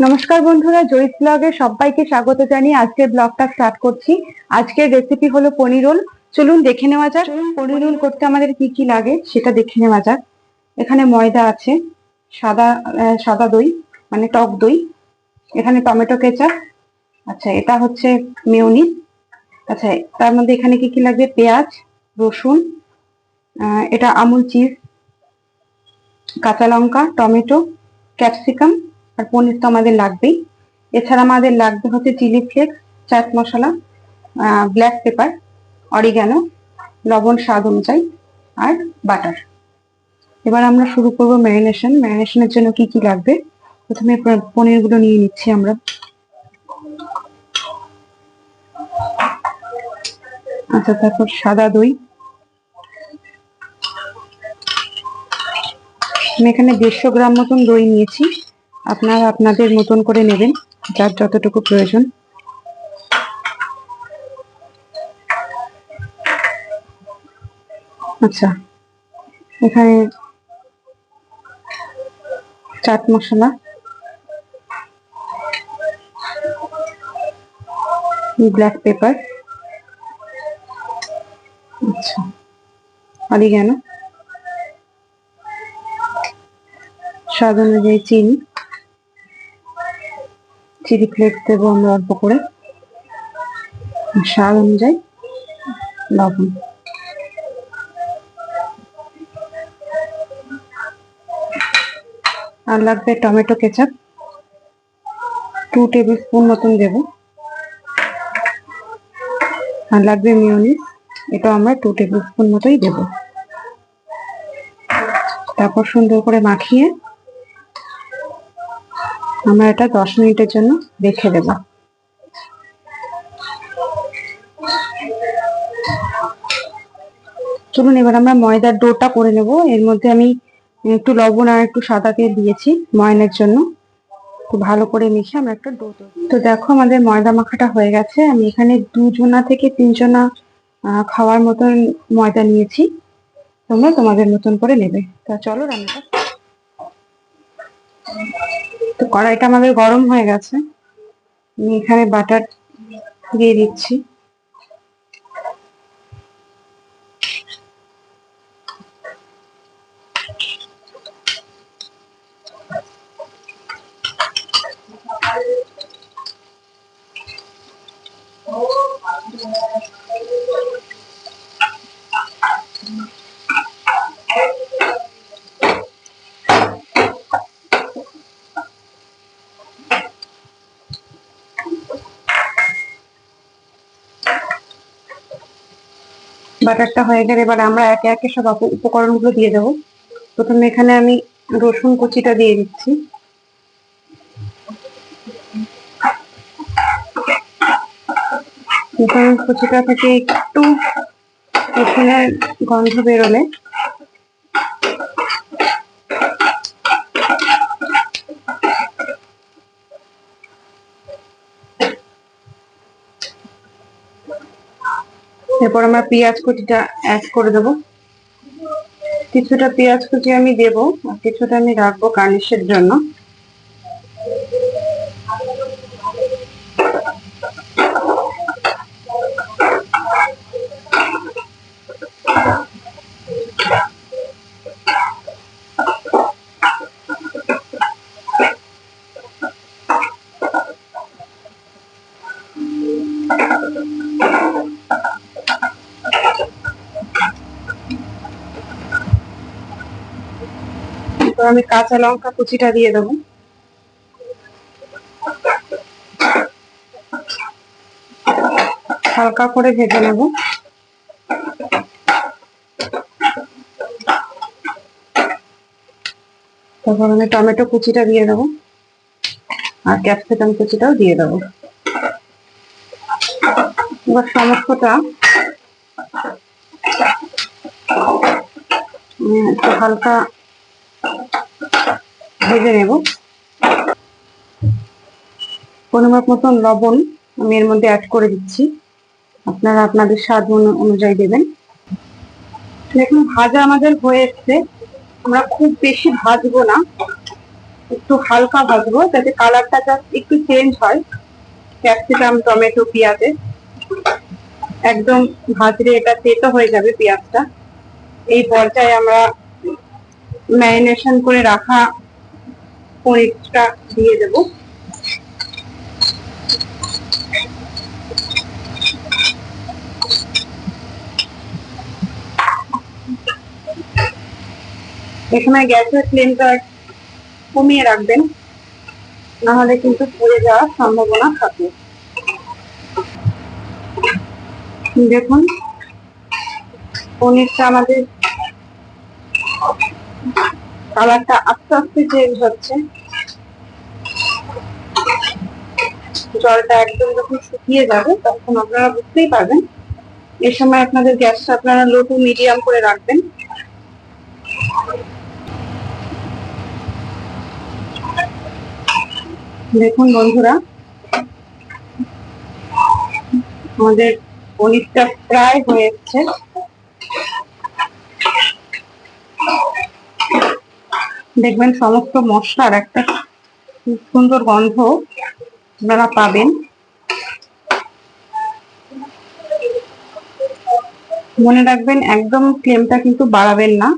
নমস্কার বন্ধুরা, জয়িত ব্লগে সবাইকে স্বাগত জানিয়ে আজকের ব্লগটা স্টার্ট করছি। আজকের রেসিপি হলো পনির রোল। চলুন দেখে নেওয়া যাক পনির রোল করতে আমাদের কি কি লাগে সেটা দেখে নেওয়া যাক। এখানে ময়দা আছে, সাদা দই মানে টক দই, এখানে টমেটো কেচাপ, আচ্ছা এটা হচ্ছে মেয়োনিজ, আচ্ছা তার মধ্যে এখানে কি কি লাগবে, পেঁয়াজ, রসুন, এটা আমুল চিজ, কাঁচা লঙ্কা, টমেটো, ক্যাপসিকাম, আর পনির তো আমাদের লাগবেই। এছাড়া আমাদের লাগবে হচ্ছে chilli flakes, chaat masala, black pepper, oregano, লবণ স্বাদ অনুযায়ী, আর বাটার। এবার আমরা শুরু করব ম্যারিনেশনের জন্য কি কি লাগবে। প্রথমে পনিরগুলো নিয়ে নিচ্ছি আমরা। আচ্ছা, তারপর সাদা দই, আমি এখানে 150 গ্রাম মতন দই নিয়েছি, আপনারা আপনাদের মতন করে নেবেন, যার যতটুকু প্রয়োজন। আচ্ছা, এখানে চাট মশলা, ব্ল্যাক পেপার, আচ্ছা অরিগ্যানো, স্বাদ অনুযায়ী চিনি, চিলি ফ্লেক্স দেবো আমরা অল্প করে, স্বাদ অনুযায়ী লবণ। আর লাগবে টমেটো কেচাপ, 2 টেবিল স্পুন মতন দেবো। আর লাগবে মেয়োনিজ, এটা আমরা 2 টেবিল স্পুন মতোই দেবো। তারপর সুন্দর করে মাখিয়ে আমরা এটা 10 মিনিটের জন্য রেখে দেব। চলুন এবার আমরা ময়দার ডোটা করে নেব। এর মধ্যে আমি একটু লবণ আর একটু সাদা তেল দিয়েছি ময়নের জন্য। খুব ভালো করে মিশিয়ে আমরা একটা ডো তৈরি। তো দেখো আমাদের ময়দা মাখাটা হয়ে গেছে। আমি এখানে 2 জনা থেকে 3 জনা খাওয়ার মতন ময়দা নিয়েছি, তোমরা তোমাদের মতন করে নেবে। তা চলো রান্নাটা। তো কড়াইটা আমাদের গরম হয়ে গেছে, আমি এখানে বাটার দিয়ে দিচ্ছি। বাটারটা হয়ে গেলে এবার আমরা একে একে সব উপকরণগুলো দিয়ে দেবো। প্রথমে এখানে আমি রসুন কুচিটা দিয়ে দিচ্ছি, রসুন কুচিটা থেকে একটু রসুনের গন্ধ বেরোলে এরপর আমরা পেঁয়াজ কুচিটা অ্যাড করে দেবো। কিছুটা পেঁয়াজ কুচি আমি দেবো আর কিছুটা আমি রাখবো গার্নিশের জন্য। আমি কাঁচা লঙ্কা কুচিটা দিয়ে দেবো, হালকা করে ভেজে নেব। তারপর আমি টমেটো কুচিটা দিয়ে দেবো আর ক্যাপসিকাম কুচিটাও দিয়ে দেবো। এবার সমস্তটা একটু হালকা ভেজে নেব। পরিমাণ মতন লবণ আমি এর মধ্যে অ্যাড করে দিচ্ছি, আপনারা আপনাদের স্বাদ অনুযায়ী দেবেন। দেখুন ভাজা আমাদের হয়ে এসছে, আমরা খুব বেশি ভাজবো না, একটু হালকা ভাজবো যাতে কালারটা জাস্ট একটু চেঞ্জ হয়। ক্যাপসিকাম, টমেটো, পেঁয়াজে একদম ভাজলে এটা তেতো হয়ে যাবে পেঁয়াজটা। এই পর্যায়ে আমরা ম্যারিনেশন করে রাখা পনিরটা দিয়ে দেবো। এখানে গ্যাসের ফ্লেমটা কমিয়ে রাখবেন, নাহলে কিন্তু পুড়ে যাওয়ার সম্ভাবনা থাকে। দেখুন পনিরটা আমাদের কালারটা আস্তে আস্তে চেঞ্জ হচ্ছে। জলটা একদম যখন শুকিয়ে যাবে তখন আপনারা বুঝতেই পারবেন। এ সময় আপনাদের গ্যাসটা আপনারা লো টু মিডিয়াম করে রাখবেন। দেখুন বন্ধুরা, আমাদের পনিরটা প্রায় হয়ে এসছে। দেখবেন সমস্ত মশলার একটা খুব সুন্দর গন্ধ আপনারা পাবেন। মনে রাখবেন একদম ফ্লেমটা কিন্তু বাড়াবেন না,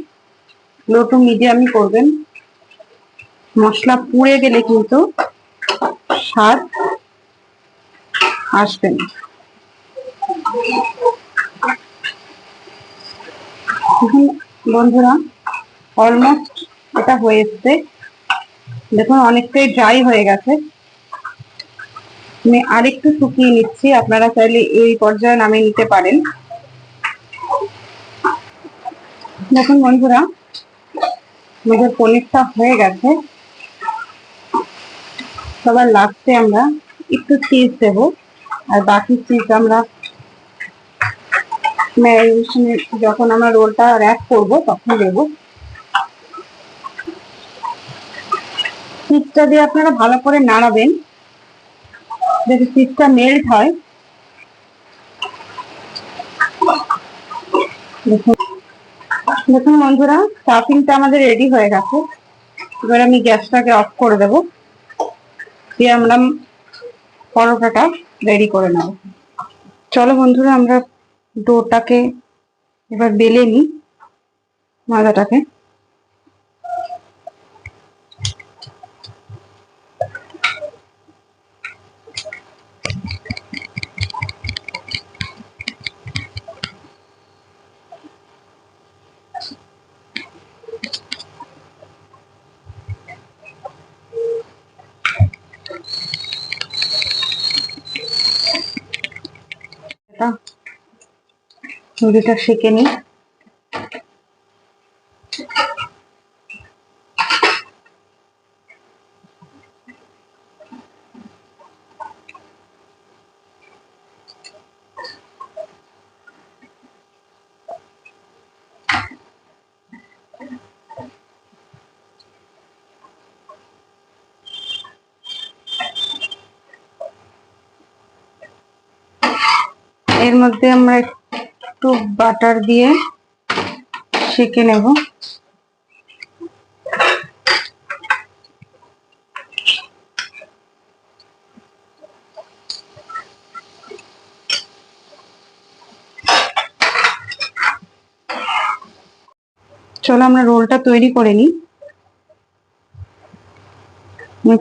লো টু মিডিয়ামই করবেন। মশলা পুড়ে গেলে কিন্তু স্বাদ আসবে না। বন্ধুরা অলমোস্ট এটা হয়ে এসছে। দেখুন অনেকটাই ড্রাই হয়ে গেছে। আমি আরেকটু শুকিয়ে নিচ্ছি, আপনারা চাইলে এই পর্যায়ে নামিয়ে নিতে পারেন। দেখুন বন্ধুরা, আমাদের পনিরটা হয়ে গেছে। সবার লাস্টে আমরা একটু চিজ দেবো, আর বাকি চিজ আমরা ম্যারিনেশনে যখন আমরা রোলটা র্যাপ করব তখন দেবো। চিজটা দিয়ে আপনারা ভালো করে নাড়াবেন যাতে চিজটা মেল্ট হয়। দেখুন দেখুন বন্ধুরা, স্টাফিংটা আমাদের রেডি হয়ে গেছে। এবার আমি গ্যাসটাকে অফ করে দেবো, দিয়ে আমরা পরোটাটা রেডি করে নেব। চলো বন্ধুরা, আমরা ডোটাকে এবার বেলে নিই, ময়দাটাকে। মুড়িটা সেঁকে নিই। এর মধ্যে আমরা একটু বাটার দিয়ে সেঁকে নেব। চলো আমরা রোলটা তৈরি করে নিই।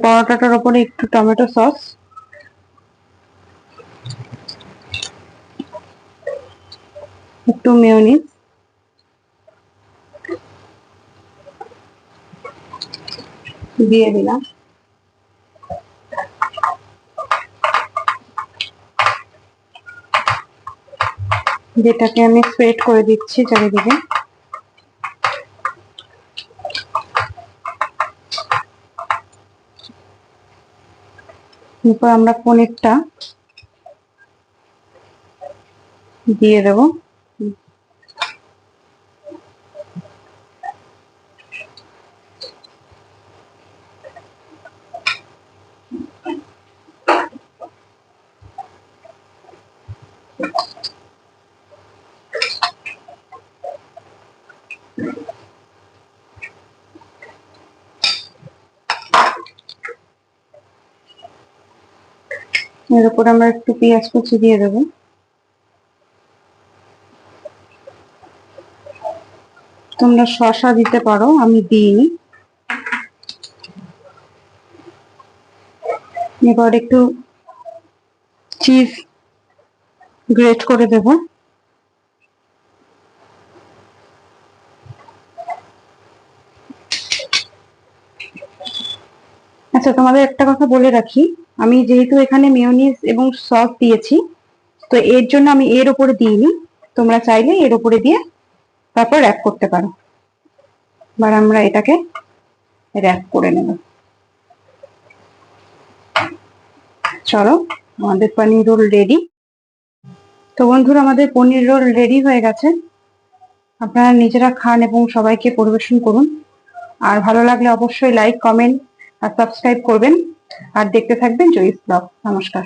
পরোটাটার উপরে একটু টমেটো সস, একটু মেয়োনিজ দিয়ে দিলাম। যেটাকে আমি স্প্রেড করে দিচ্ছি চারিদিকে। এরপর আমরা পনিরটা দিয়ে দেবো। এর উপর আমরা একটু পেঁয়াজ কুচি দিয়ে দেবো। তোমরা শসা দিতে পারো, আমি দিইনি। এবার একটু চিজ গ্রেট করে দেব। আচ্ছা, তোমাদের একটা কথা বলে রাখি, আমি যেহেতু এখানে মেয়োনিজ এবং সস দিয়েছি, তো এর জন্য আমি এর উপরে দিইনি। তোমরা চাইলে এর উপরে দিয়ে তারপর র্যাপ করতে পারো। এবার আমরা এটাকে র্যাপ করে নেব। চলো, আমাদের পনির রোল রেডি। তো বন্ধুরা, আমাদের পনির রোল রেডি হয়ে গেছে। আপনারা নিজেরা খান এবং সবাইকে পরিবেশন করুন। আর ভালো লাগলে অবশ্যই লাইক, কমেন্ট আর সাবস্ক্রাইব করবেন। আর দেখতে থাকবেন জয়িস ব্লগ। নমস্কার।